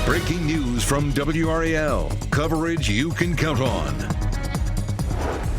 Breaking news from WRAL. Coverage you can count on.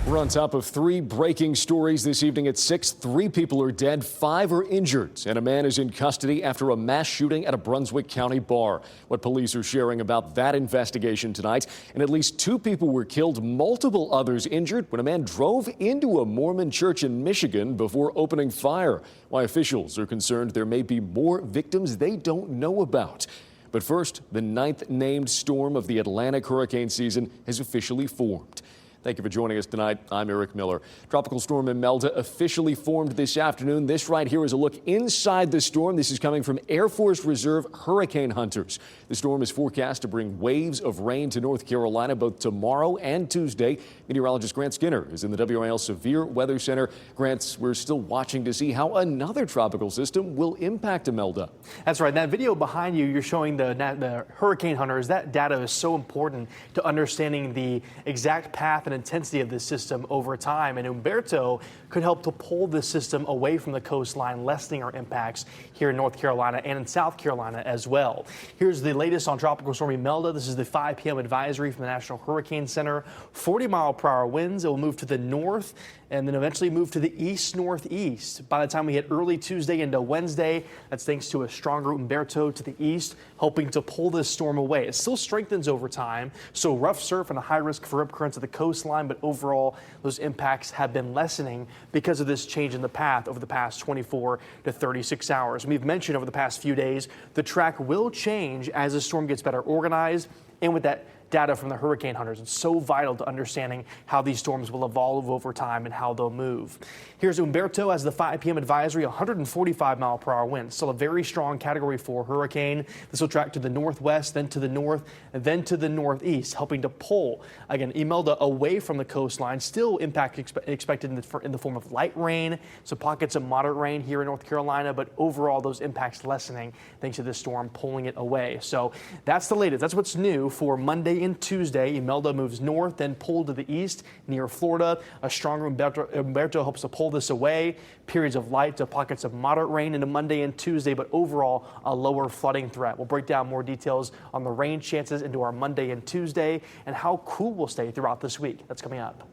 We're on top of three breaking stories this evening at 6. 3 people are dead, 5 are injured, and a man is in custody after a mass shooting at a Brunswick County bar. What police are sharing about that investigation tonight. And at least 2 people were killed, multiple others injured when a man drove into a Mormon church in Michigan before opening fire. Why officials are concerned there may be more victims they don't know about. But first, the 9th named storm of the Atlantic hurricane season has officially formed. Thank you for joining us tonight. I'm Eric Miller. Tropical storm Imelda officially formed this afternoon. This right here is a look inside the storm. This is coming from Air Force Reserve hurricane hunters. The storm is forecast to bring waves of rain to North Carolina both tomorrow and Tuesday. Meteorologist Grant Skinner is in the WRAL Severe Weather Center. Grant, we're still watching to see how another tropical system will impact Imelda. That's right. That video behind you, you're showing the hurricane hunters. That data is so important to understanding the exact path and intensity of this system over time, and Humberto could help to pull this system away from the coastline, lessening our impacts here in North Carolina and in South Carolina as well. Here's the latest on Tropical Storm Imelda. This is the 5 p.m. advisory from the National Hurricane Center. 40-mile-per-hour winds. It will move to the north and then eventually move to the east-northeast. By the time we hit early Tuesday into Wednesday, that's thanks to a stronger Humberto to the east, helping to pull this storm away. It still strengthens over time, so rough surf and a high risk for rip currents at the coastline, but overall, those impacts have been lessening because of this change in the path over the past 24 to 36 hours. We've mentioned over the past few days, the track will change as the storm gets better organized, and with that data from the hurricane hunters. It's so vital to understanding how these storms will evolve over time and how they'll move. Here's Humberto as the 5 p.m. advisory, 145-mile-per-hour wind. Still a very strong Category 4 hurricane. This will track to the northwest, then to the north, and then to the northeast, helping to pull, again, Imelda away from the coastline. Still impact expected in the form of light rain, so pockets of moderate rain here in North Carolina, but overall those impacts lessening thanks to this storm pulling it away. So that's the latest. That's what's new for Monday and Tuesday. Imelda moves north, then pulled to the east near Florida. A stronger Humberto helps to pull this away. Periods of light to pockets of moderate rain into Monday and Tuesday, but overall a lower flooding threat. We'll break down more details on the rain chances into our Monday and Tuesday and how cool will stay throughout this week. That's coming up.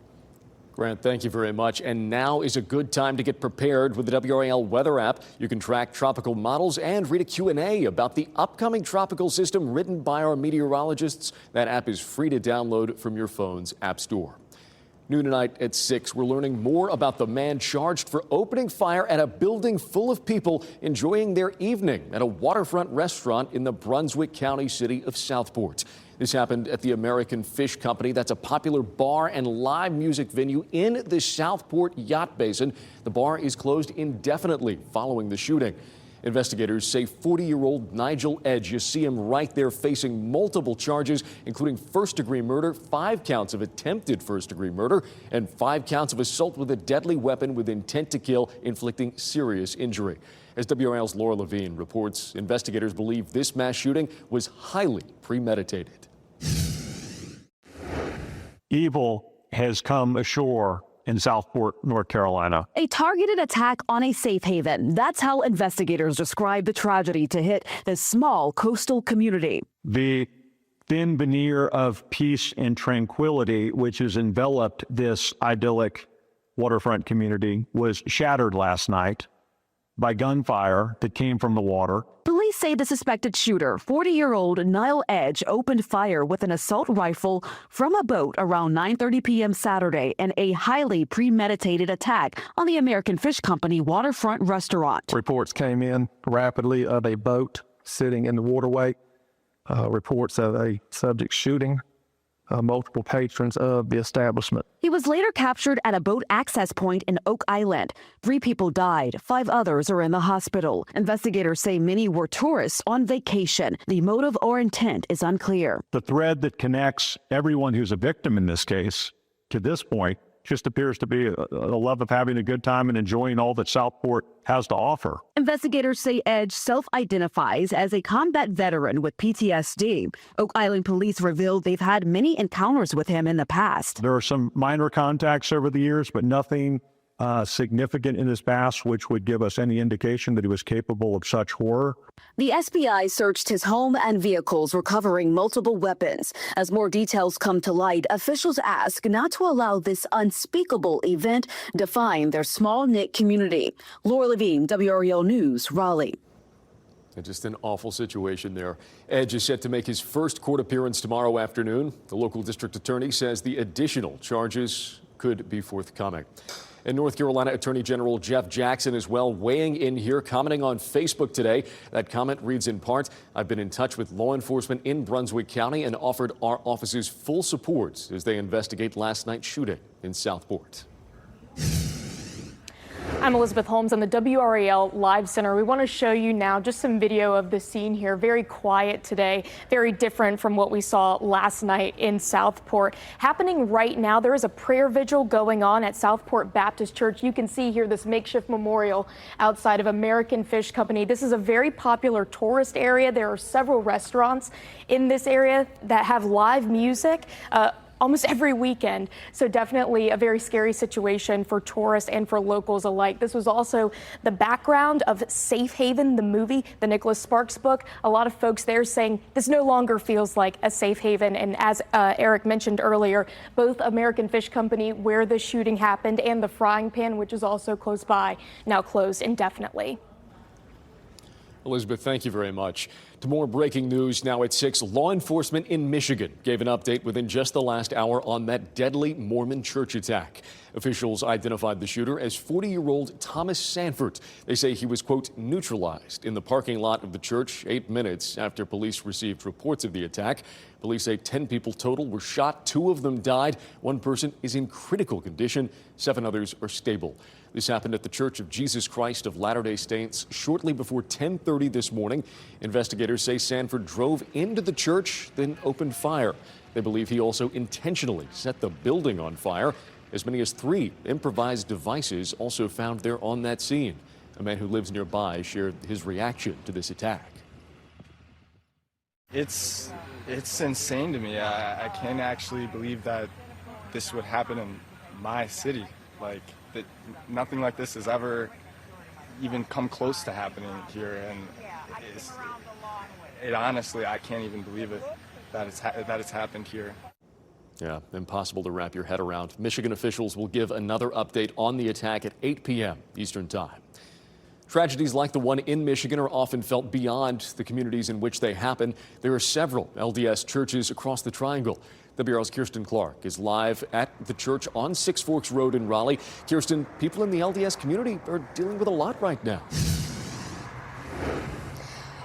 Grant, thank you very much. And now is a good time to get prepared with the WRAL weather app. You can track tropical models and read a Q&A about the upcoming tropical system written by our meteorologists. That app is free to download from your phone's app store. Noon tonight at 6, we're learning more about the man charged for opening fire at a building full of people enjoying their evening at a waterfront restaurant in the Brunswick County city of Southport. This happened at the American Fish Company. That's a popular bar and live music venue in the Southport Yacht Basin. The bar is closed indefinitely following the shooting. Investigators say 40-year-old Nigel Edge, you see him right there facing multiple charges, including first-degree murder, 5 counts of attempted first-degree murder, and 5 counts of assault with a deadly weapon with intent to kill, inflicting serious injury. As WRAL's Laura Levine reports, investigators believe this mass shooting was highly premeditated. Evil has come ashore in Southport, North Carolina. A targeted attack on a safe haven. That's how investigators describe the tragedy to hit this small coastal community. The thin veneer of peace and tranquility which has enveloped this idyllic waterfront community was shattered last night by gunfire that came from the water. Police say the suspected shooter, 40-year-old Nile Edge, opened fire with an assault rifle from a boat around 9:30 p.m. Saturday in a highly premeditated attack on the American Fish Company waterfront restaurant. Reports came in rapidly of a boat sitting in the waterway. Reports of a subject shooting multiple patrons of the establishment. He was later captured at a boat access point in Oak Island. 3 people died. 5 others are in the hospital. Investigators say many were tourists on vacation. The motive or intent is unclear. The thread that connects everyone who's a victim in this case to this point just appears to be a love of having a good time and enjoying all that Southport has to offer. Investigators say Edge self-identifies as a combat veteran with PTSD. Oak Island police revealed they've had many encounters with him in the past. There are some minor contacts over the years, but nothing significant in his past, which would give us any indication that he was capable of such horror. The SBI searched his home and vehicles, recovering multiple weapons. As more details come to light, officials ask not to allow this unspeakable event define their small-knit community. Laura Levine, WRAL News, Raleigh. Just an awful situation there. Edge is set to make his first court appearance tomorrow afternoon. The local district attorney says the additional charges could be forthcoming. And North Carolina Attorney General Jeff Jackson as well weighing in here, commenting on Facebook today. That comment reads in part, "I've been in touch with law enforcement in Brunswick County and offered our officers full support as they investigate last night's shooting in Southport." I'm Elizabeth Holmes on the WRAL Live Center. We want to show you now just some video of the scene here. Very quiet today, very different from what we saw last night in Southport. Happening right now, there is a prayer vigil going on at Southport Baptist Church. You can see here this makeshift memorial outside of American Fish Company. This is a very popular tourist area. There are several restaurants in this area that have live music almost every weekend. So definitely a very scary situation for tourists and for locals alike. This was also the background of Safe Haven, the movie, the Nicholas Sparks book. A lot of folks there saying this no longer feels like a safe haven. And as Eric mentioned earlier, both American Fish Company, where the shooting happened, and the Frying Pan, which is also close by, now closed indefinitely. Elizabeth, thank you very much. To more breaking news now at 6, law enforcement in Michigan gave an update within just the last hour on that deadly Mormon church attack. Officials identified the shooter as 40-year-old Thomas Sanford. They say he was, quote, neutralized in the parking lot of the church 8 minutes after police received reports of the attack. Police say 10 people total were shot. 2 of them died. 1 person is in critical condition. 7 others are stable. This happened at the Church of Jesus Christ of Latter-day Saints shortly before 10:30 this morning. Investigators say Sanford drove into the church, then opened fire. They believe he also intentionally set the building on fire. As many as 3 improvised devices also found there on that scene. A man who lives nearby shared his reaction to this attack. It's insane to me. I can't actually believe that this would happen in my city. Like, that nothing like this has ever even come close to happening here, and it honestly, I can't even believe it that it's happened here. Yeah, impossible to wrap your head around. Michigan officials will give another update on the attack at 8 p.m. Eastern Time. Tragedies like the one in Michigan are often felt beyond the communities in which they happen. There are several LDS churches across the Triangle. WRAL's Kirsten Clark is live at the church on Six Forks Road in Raleigh. Kirsten, people in the LDS community are dealing with a lot right now.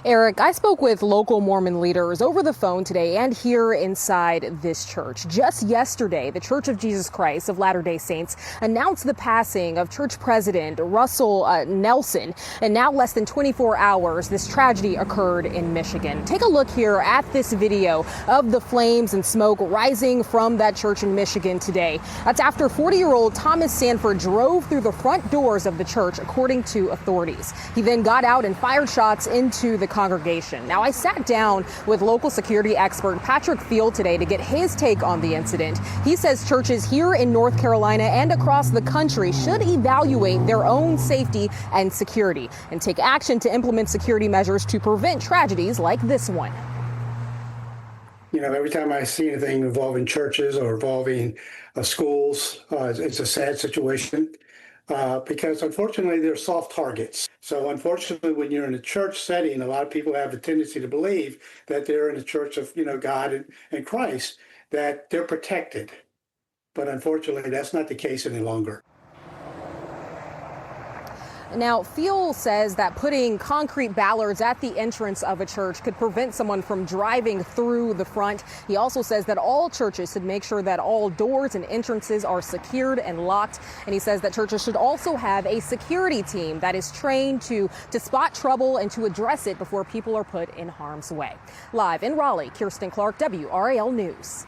Eric, I spoke with local Mormon leaders over the phone today and here inside this church. Just yesterday, the Church of Jesus Christ of Latter-day Saints announced the passing of church president Russell Nelson. And now, less than 24 hours, this tragedy occurred in Michigan. Take a look here at this video of the flames and smoke rising from that church in Michigan today. That's after 40-year-old Thomas Sanford drove through the front doors of the church, according to authorities. He then got out and fired shots into the congregation. Now, I sat down with local security expert Patrick Field today to get his take on the incident. He says churches here in North Carolina and across the country should evaluate their own safety and security and take action to implement security measures to prevent tragedies like this one. You know, every time I see anything involving churches or involving schools, it's a sad situation. Because unfortunately they're soft targets. So unfortunately, when you're in a church setting, a lot of people have the tendency to believe that they're in the church of, God and Christ, that they're protected. But unfortunately, that's not the case any longer. Now, Field says that putting concrete ballards at the entrance of a church could prevent someone from driving through the front. He also says that all churches should make sure that all doors and entrances are secured and locked. And he says that churches should also have a security team that is trained to spot trouble and to address it before people are put in harm's way. Live in Raleigh, Kirsten Clark, WRAL News.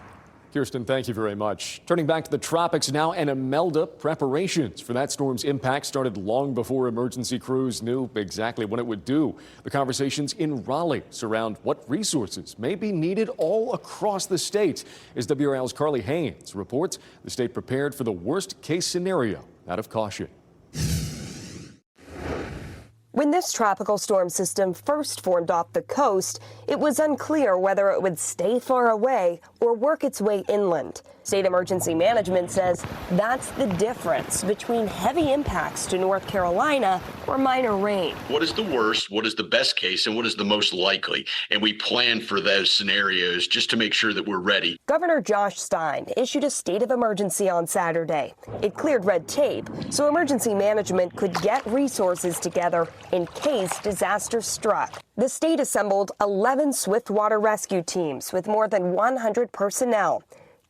Kirsten, thank you very much. Turning back to the tropics now, and Imelda, preparations for that storm's impact started long before emergency crews knew exactly what it would do. The conversations in Raleigh surround what resources may be needed all across the state. As WRAL's Carly Haynes reports, the state prepared for the worst case scenario out of caution. When this tropical storm system first formed off the coast, it was unclear whether it would stay far away or work its way inland. State Emergency Management says that's the difference between heavy impacts to North Carolina or minor rain. What is the worst, what is the best case, and what is the most likely? And we plan for those scenarios just to make sure that we're ready. Governor Josh Stein issued a state of emergency on Saturday. It cleared red tape so emergency management could get resources together in case disaster struck. The state assembled 11 swiftwater rescue teams with more than 100 personnel.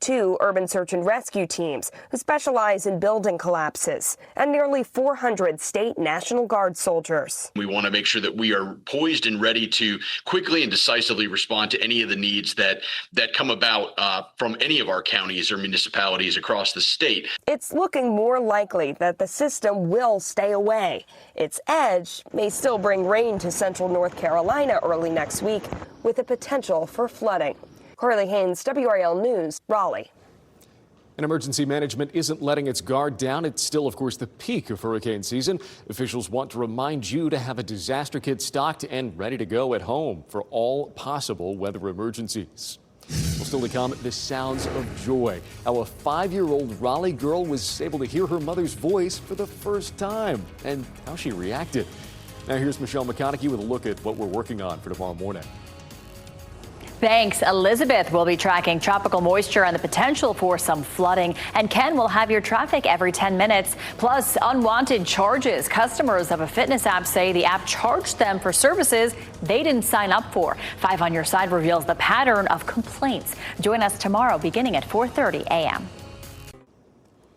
2 urban search and rescue teams who specialize in building collapses, and nearly 400 state National Guard soldiers. We want to make sure that we are poised and ready to quickly and decisively respond to any of the needs that come about from any of our counties or municipalities across the state. It's looking more likely that the system will stay away. Its edge may still bring rain to central North Carolina early next week, with the potential for flooding. Carly Haynes, WRAL News, Raleigh. And emergency management isn't letting its guard down. It's still, of course, the peak of hurricane season. Officials want to remind you to have a disaster kit stocked and ready to go at home for all possible weather emergencies. Well, still to come, the sounds of joy. How a 5-year-old Raleigh girl was able to hear her mother's voice for the first time and how she reacted. Now here's Michelle McConaughey with a look at what we're working on for tomorrow morning. Thanks, Elizabeth. Will be tracking tropical moisture and the potential for some flooding. And Ken will have your traffic every 10 minutes. Plus, unwanted charges. Customers of a fitness app say the app charged them for services they didn't sign up for. 5 on Your Side reveals the pattern of complaints. Join us tomorrow beginning at 4:30 a.m.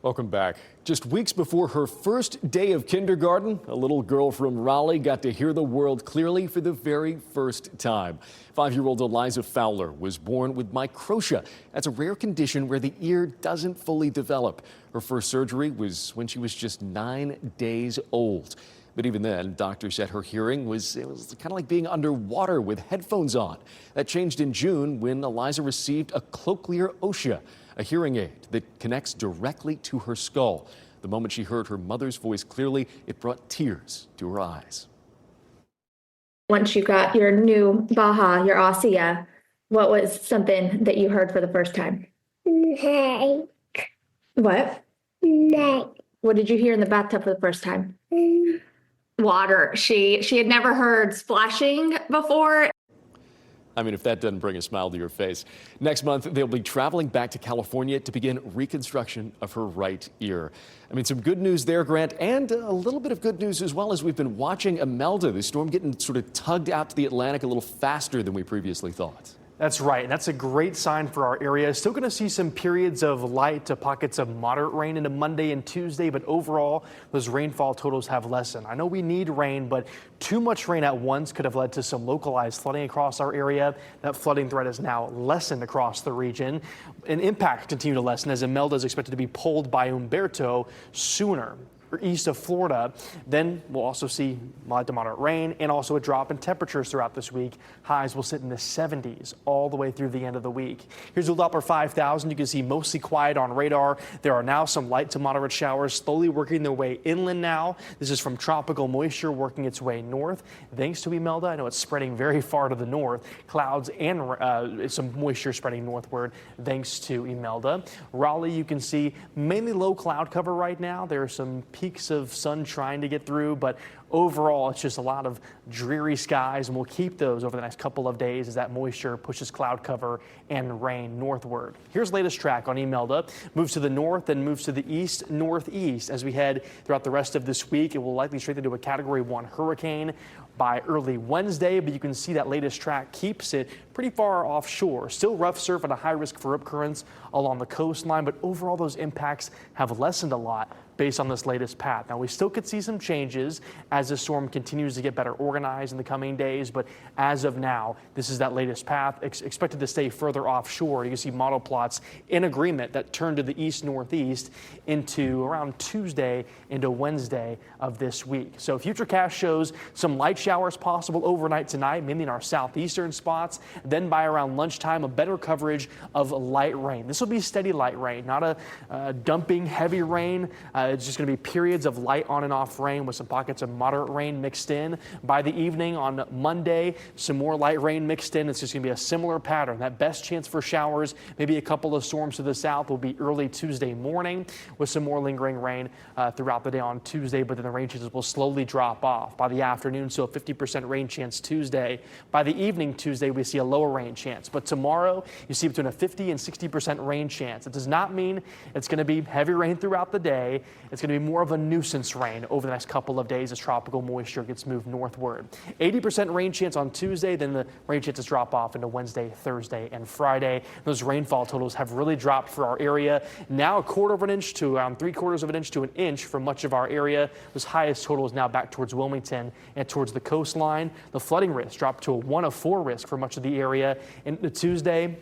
Welcome back. Just weeks before her first day of kindergarten, a little girl from Raleigh got to hear the world clearly for the very first time. 5-year-old Eliza Fowler was born with microtia. That's a rare condition where the ear doesn't fully develop. Her first surgery was when she was just 9 days old. But even then, doctors said her hearing was kind of like being underwater with headphones on. That changed in June when Eliza received a cochlear ossia, a hearing aid that connects directly to her skull. The moment she heard her mother's voice clearly, it brought tears to her eyes. Once you got your new Baha, your ossia, what was something that you heard for the first time? Snake. What? Snake. What did you hear in the bathtub for the first time? Water. She had never heard splashing before. I mean, if that doesn't bring a smile to your face. Next month, they'll be traveling back to California to begin reconstruction of her right ear. I mean, some good news there, Grant, and a little bit of good news as well as we've been watching Imelda, the storm getting sort of tugged out to the Atlantic a little faster than we previously thought. That's right, and that's a great sign for our area. Still going to see some periods of light to pockets of moderate rain into Monday and Tuesday, but overall, those rainfall totals have lessened. I know we need rain, but too much rain at once could have led to some localized flooding across our area. That flooding threat is now lessened across the region. An impact continue to lessen as Imelda is expected to be pulled by Humberto sooner. Or east of Florida. Then we'll also see mild to moderate rain and also a drop in temperatures throughout this week. Highs will sit in the 70s all the way through the end of the week. Here's a Doppler 5000. You can see mostly quiet on radar. There are now some light to moderate showers slowly working their way inland now. This is from tropical moisture working its way north. Thanks to Imelda, I know it's spreading very far to the north. Clouds and some moisture spreading northward thanks to Imelda. Raleigh, you can see mainly low cloud cover right now. There are some peaks of sun trying to get through, but overall it's just a lot of dreary skies, and we'll keep those over the next couple of days as that moisture pushes cloud cover and rain northward. Here's the latest track on Imelda. Moves to the north and moves to the east northeast as we head throughout the rest of this week. It will likely strengthen to a Category 1 hurricane by early Wednesday, but you can see that latest track keeps it pretty far offshore. Still rough surf and a high risk for rip currents along the coastline, but overall those impacts have lessened a lot. based on this latest path. Now, we still could see some changes as the storm continues to get better organized in the coming days, but as of now, this is that latest path, expected to stay further offshore. You can see model plots in agreement that turn to the east-northeast into around Tuesday into Wednesday of this week. So Futurecast shows some light showers possible overnight tonight, mainly in our southeastern spots. Then by around lunchtime, a better coverage of light rain. This will be steady light rain, not a dumping heavy rain. It's just going to be periods of light on and off rain with some pockets of moderate rain mixed in. By the evening on Monday, some more light rain mixed in. It's just going to be a similar pattern. That best chance for showers, maybe a couple of storms to the south, will be early Tuesday morning with some more lingering rain throughout the day on Tuesday, but then the rain chances will slowly drop off by the afternoon. So a 50% rain chance Tuesday. By the evening Tuesday, we see a lower rain chance. But tomorrow, you see between a 50 and 60% rain chance. It does not mean it's going to be heavy rain throughout the day. It's going to be more of a nuisance rain over the next couple of days as tropical moisture gets moved northward. 80% rain chance on Tuesday, then the rain chances drop off into Wednesday, Thursday, and Friday. Those rainfall totals have really dropped for our area. Now a quarter of an inch to around 3/4 of an inch to an inch for much of our area. Those highest totals now back towards Wilmington and towards the coastline. The flooding risk dropped to a 1 of 4 risk for much of the area. And Tuesday,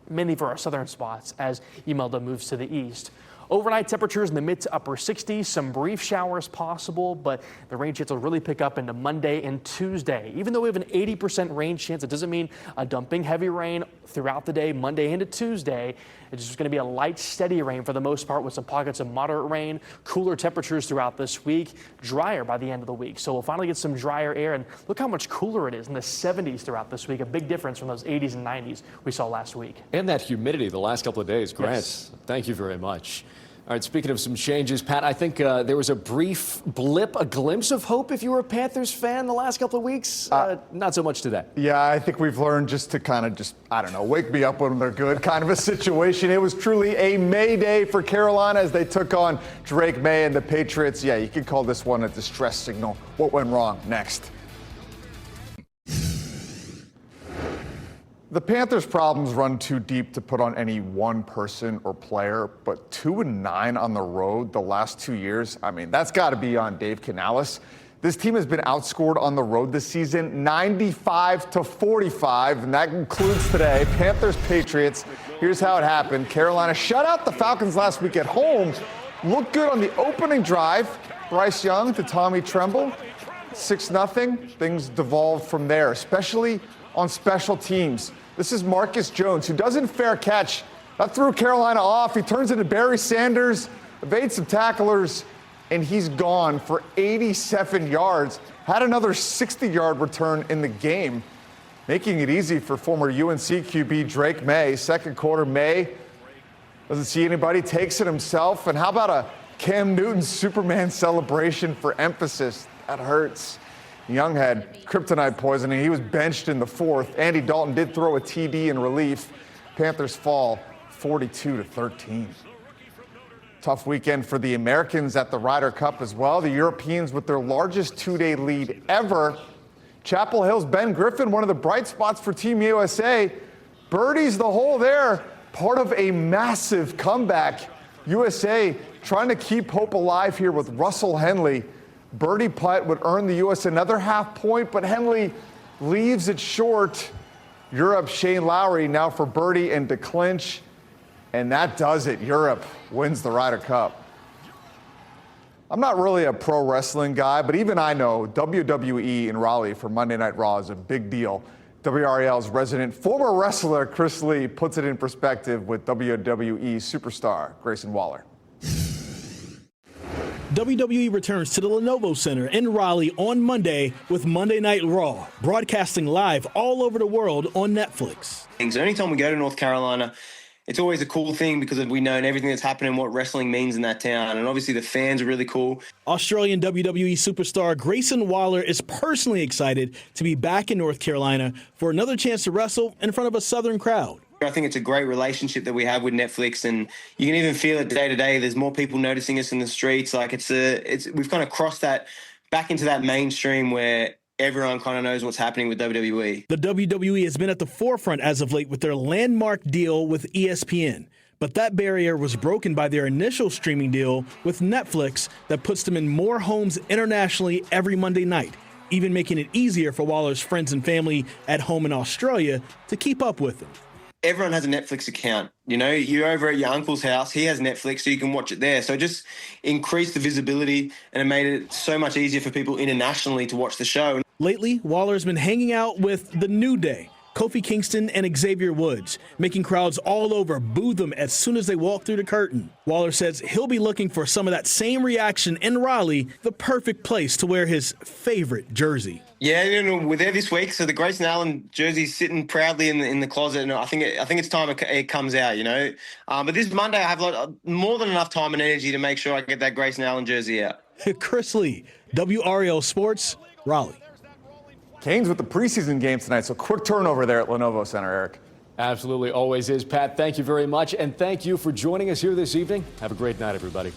mainly for our southern spots as Imelda moves to the east. Overnight temperatures in the mid to upper 60s, some brief showers possible, but the rain chance will really pick up into Monday and Tuesday. Even though we have an 80% rain chance, it doesn't mean a dumping heavy rain throughout the day, Monday into Tuesday. It's just going to be a light, steady rain for the most part with some pockets of moderate rain, cooler temperatures throughout this week, drier by the end of the week. So we'll finally get some drier air, and look how much cooler it is in the 70s throughout this week. A big difference from those 80s and 90s we saw last week. And that humidity the last couple of days. Grant, Yes. Thank you very much. All right, speaking of some changes, Pat, I think there was a brief blip, a glimpse of hope if you were a Panthers fan the last couple of weeks. Not so much today. Yeah, I think we've learned just to kind of I don't know, wake me up when they're good kind of a situation. It was truly a May day for Carolina as they took on Drake May and the Patriots. Yeah, you could call this one a distress signal. What went wrong? Next. The Panthers' problems run too deep to put on any one person or player, but 2-9 on the road the last 2 years, I mean, that's got to be on Dave Canales. This team has been outscored on the road this season 95-45, and that includes today. Panthers-Patriots, here's how it happened. Carolina shut out the Falcons last week at home, looked good on the opening drive. Bryce Young to Tommy Tremble, 6-0. Things devolved from there, especially on special teams. This is Marcus Jones, who doesn't fair catch. That threw Carolina off. He turns into Barry Sanders, evades some tacklers, and he's gone for 87 yards. Had another 60-yard return in the game, making it easy for former UNC QB Drake May. Second quarter, May doesn't see anybody, takes it himself. And how about a Cam Newton Superman celebration for emphasis? That hurts. Young had kryptonite poisoning. He was benched in the fourth. Andy Dalton did throw a TD in relief. Panthers fall 42-13. Tough weekend for the Americans at the Ryder Cup as well. The Europeans with their largest two-day lead ever. Chapel Hill's Ben Griffin, one of the bright spots for Team USA. Birdies the hole there, part of a massive comeback. USA trying to keep hope alive here with Russell Henley. Birdie putt would earn the U.S. another half point, but Henley leaves it short. Europe, Shane Lowry now for birdie and to clinch. And that does it. Europe wins the Ryder Cup. I'm not really a pro wrestling guy, but even I know WWE in Raleigh for Monday Night Raw is a big deal. WRAL's resident former wrestler Chris Lee puts it in perspective with WWE superstar Grayson Waller. WWE returns to the Lenovo Center in Raleigh on Monday with Monday Night Raw, broadcasting live all over the world on Netflix. So anytime we go to North Carolina, it's always a cool thing because we know everything that's happening, what wrestling means in that town. And obviously the fans are really cool. Australian WWE superstar Grayson Waller is personally excited to be back in North Carolina for another chance to wrestle in front of a Southern crowd. I think it's a great relationship that we have with Netflix, and you can even feel it day to day. There's more people noticing us in the streets. Like we've kind of crossed that back into that mainstream where everyone kind of knows what's happening with WWE. The WWE has been at the forefront as of late with their landmark deal with ESPN. But that barrier was broken by their initial streaming deal with Netflix that puts them in more homes internationally every Monday night, even making it easier for Waller's friends and family at home in Australia to keep up with them. Everyone has a Netflix account. You know, you're over at your uncle's house, he has Netflix, so you can watch it there. So it just increased the visibility, and it made it so much easier for people internationally to watch the show. Lately, Waller's been hanging out with The New Day, Kofi Kingston and Xavier Woods, making crowds all over boo them as soon as they walk through the curtain. Waller says he'll be looking for some of that same reaction in Raleigh, the perfect place to wear his favorite jersey. Yeah, you know, we're there this week, so the Grayson Allen jersey's sitting proudly in the closet, and I think it's time it comes out, you know. But this Monday, I have more than enough time and energy to make sure I get that Grayson Allen jersey out. Chris Lee, WRAL Sports, Raleigh. Canes with the preseason game tonight, so quick turnover there at Lenovo Center, Eric. Absolutely, always is. Pat, thank you very much, and thank you for joining us here this evening. Have a great night, everybody.